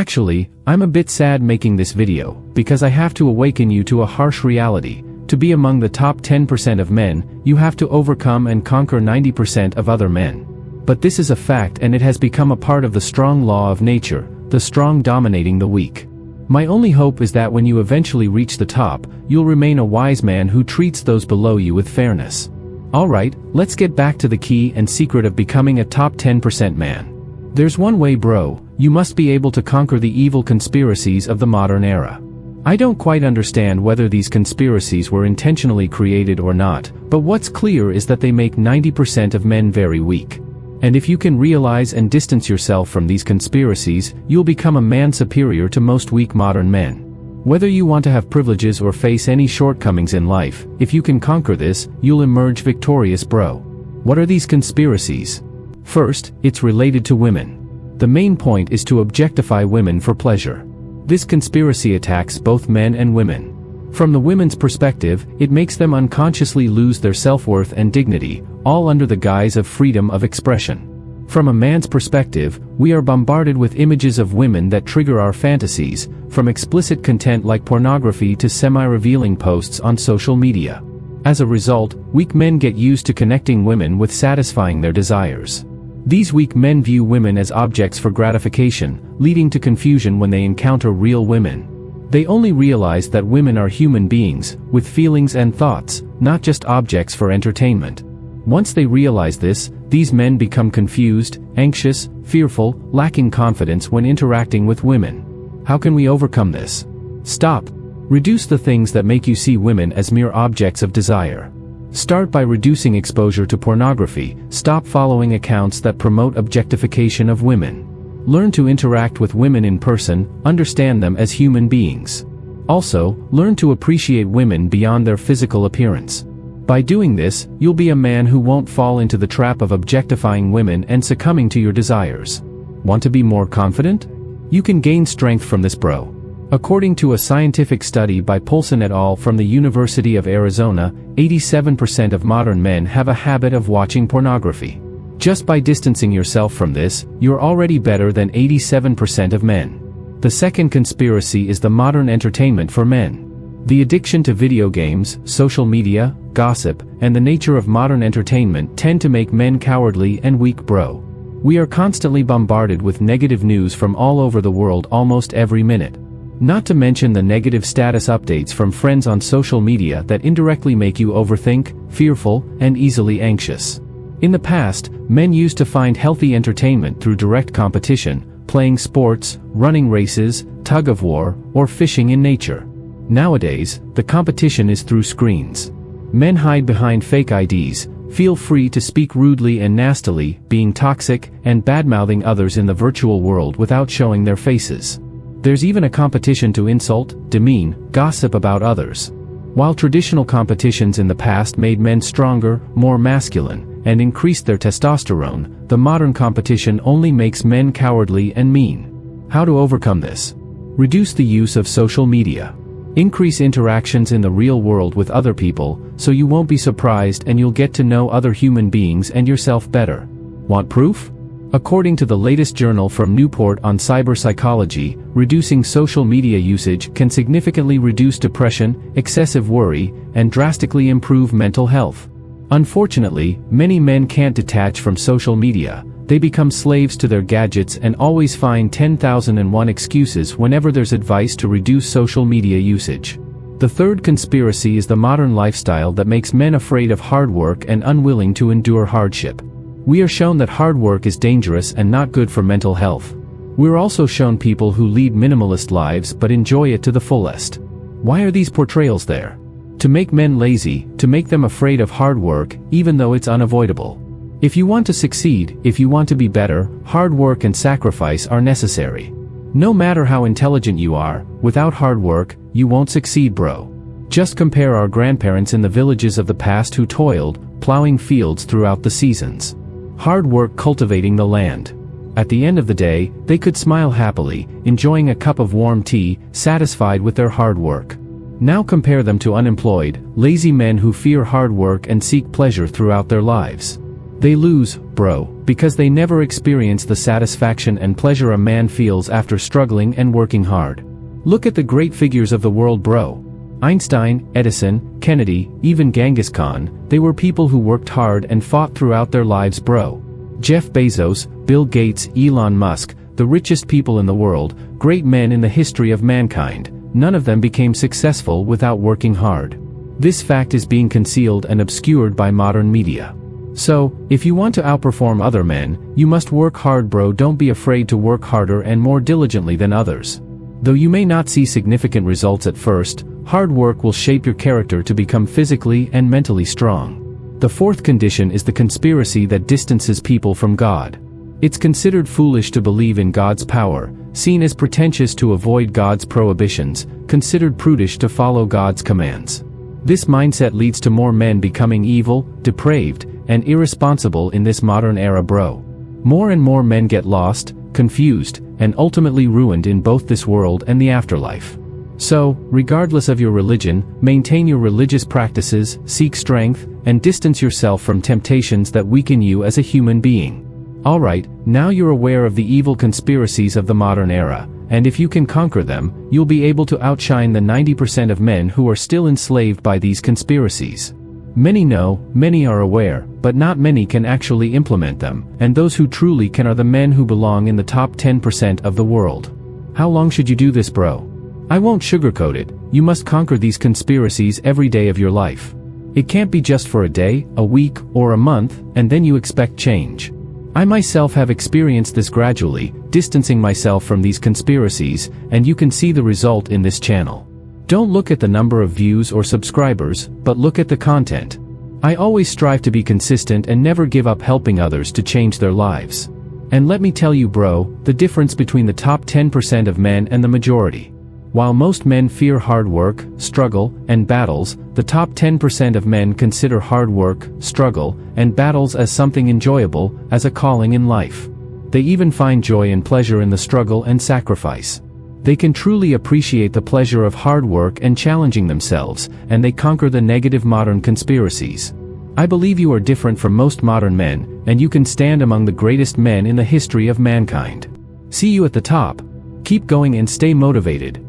Actually, I'm a bit sad making this video, because I have to awaken you to a harsh reality. To be among the top 10% of men, you have to overcome and conquer 90% of other men. But this is a fact, and it has become a part of the strong law of nature, the strong dominating the weak. My only hope is that when you eventually reach the top, you'll remain a wise man who treats those below you with fairness. Alright, let's get back to the key and secret of becoming a top 10% man. There's one way, bro. You must be able to conquer the evil conspiracies of the modern era. I don't quite understand whether these conspiracies were intentionally created or not, but what's clear is that they make 90% of men very weak. And if you can realize and distance yourself from these conspiracies, you'll become a man superior to most weak modern men. Whether you want to have privileges or face any shortcomings in life, if you can conquer this, you'll emerge victorious, bro. What are these conspiracies? First, it's related to women. The main point is to objectify women for pleasure. This conspiracy attacks both men and women. From the women's perspective, it makes them unconsciously lose their self-worth and dignity, all under the guise of freedom of expression. From a man's perspective, we are bombarded with images of women that trigger our fantasies, from explicit content like pornography to semi-revealing posts on social media. As a result, weak men get used to connecting women with satisfying their desires. These weak men view women as objects for gratification, leading to confusion when they encounter real women. They only realize that women are human beings, with feelings and thoughts, not just objects for entertainment. Once they realize this, these men become confused, anxious, fearful, lacking confidence when interacting with women. How can we overcome this? Stop. Reduce the things that make you see women as mere objects of desire. Start by reducing exposure to pornography. Stop following accounts that promote objectification of women. Learn to interact with women in person, understand them as human beings. Also, learn to appreciate women beyond their physical appearance. By doing this, you'll be a man who won't fall into the trap of objectifying women and succumbing to your desires. Want to be more confident? You can gain strength from this, bro. According to a scientific study by Polson et al. From the University of Arizona, 87% of modern men have a habit of watching pornography. Just by distancing yourself from this, you're already better than 87% of men. The second conspiracy is the modern entertainment for men. The addiction to video games, social media, gossip, and the nature of modern entertainment tend to make men cowardly and weak, bro. We are constantly bombarded with negative news from all over the world almost every minute. Not to mention the negative status updates from friends on social media that indirectly make you overthink, fearful, and easily anxious. In the past, men used to find healthy entertainment through direct competition, playing sports, running races, tug-of-war, or fishing in nature. Nowadays, the competition is through screens. Men hide behind fake IDs, feel free to speak rudely and nastily, being toxic, and bad-mouthing others in the virtual world without showing their faces. There's even a competition to insult, demean, gossip about others. While traditional competitions in the past made men stronger, more masculine, and increased their testosterone, the modern competition only makes men cowardly and mean. How to overcome this? Reduce the use of social media. Increase interactions in the real world with other people, so you won't be surprised and you'll get to know other human beings and yourself better. Want proof? According to the latest journal from Newport on cyber psychology, reducing social media usage can significantly reduce depression, excessive worry, and drastically improve mental health. Unfortunately, many men can't detach from social media. They become slaves to their gadgets and always find 10,001 excuses whenever there's advice to reduce social media usage. The third conspiracy is the modern lifestyle that makes men afraid of hard work and unwilling to endure hardship. We are shown that hard work is dangerous and not good for mental health. We're also shown people who lead minimalist lives but enjoy it to the fullest. Why are these portrayals there? To make men lazy, to make them afraid of hard work, even though it's unavoidable. If you want to succeed, if you want to be better, hard work and sacrifice are necessary. No matter how intelligent you are, without hard work, you won't succeed, bro. Just compare our grandparents in the villages of the past who toiled, plowing fields throughout the seasons. Hard work cultivating the land. At the end of the day, they could smile happily, enjoying a cup of warm tea, satisfied with their hard work. Now compare them to unemployed, lazy men who fear hard work and seek pleasure throughout their lives. They lose, bro, because they never experience the satisfaction and pleasure a man feels after struggling and working hard. Look at the great figures of the world, bro. Einstein, Edison, Kennedy, even Genghis Khan, they were people who worked hard and fought throughout their lives, bro. Jeff Bezos, Bill Gates, Elon Musk, the richest people in the world, great men in the history of mankind, none of them became successful without working hard. This fact is being concealed and obscured by modern media. So, if you want to outperform other men, you must work hard, bro. Don't be afraid to work harder and more diligently than others. Though you may not see significant results at first, hard work will shape your character to become physically and mentally strong. The fourth condition is the conspiracy that distances people from God. It's considered foolish to believe in God's power, seen as pretentious to avoid God's prohibitions, considered prudish to follow God's commands. This mindset leads to more men becoming evil, depraved, and irresponsible in this modern era, bro. More and more men get lost, confused, and ultimately ruined in both this world and the afterlife. So, regardless of your religion, maintain your religious practices, seek strength, and distance yourself from temptations that weaken you as a human being. Alright, now you're aware of the evil conspiracies of the modern era, and if you can conquer them, you'll be able to outshine the 90% of men who are still enslaved by these conspiracies. Many know, many are aware, but not many can actually implement them, and those who truly can are the men who belong in the top 10% of the world. How long should you do this, bro? I won't sugarcoat it, you must conquer these conspiracies every day of your life. It can't be just for a day, a week, or a month, and then you expect change. I myself have experienced this gradually, distancing myself from these conspiracies, and you can see the result in this channel. Don't look at the number of views or subscribers, but look at the content. I always strive to be consistent and never give up helping others to change their lives. And let me tell you, bro, the difference between the top 10% of men and the majority. While most men fear hard work, struggle, and battles, the top 10% of men consider hard work, struggle, and battles as something enjoyable, as a calling in life. They even find joy and pleasure in the struggle and sacrifice. They can truly appreciate the pleasure of hard work and challenging themselves, and they conquer the negative modern conspiracies. I believe you are different from most modern men, and you can stand among the greatest men in the history of mankind. See you at the top. Keep going and stay motivated.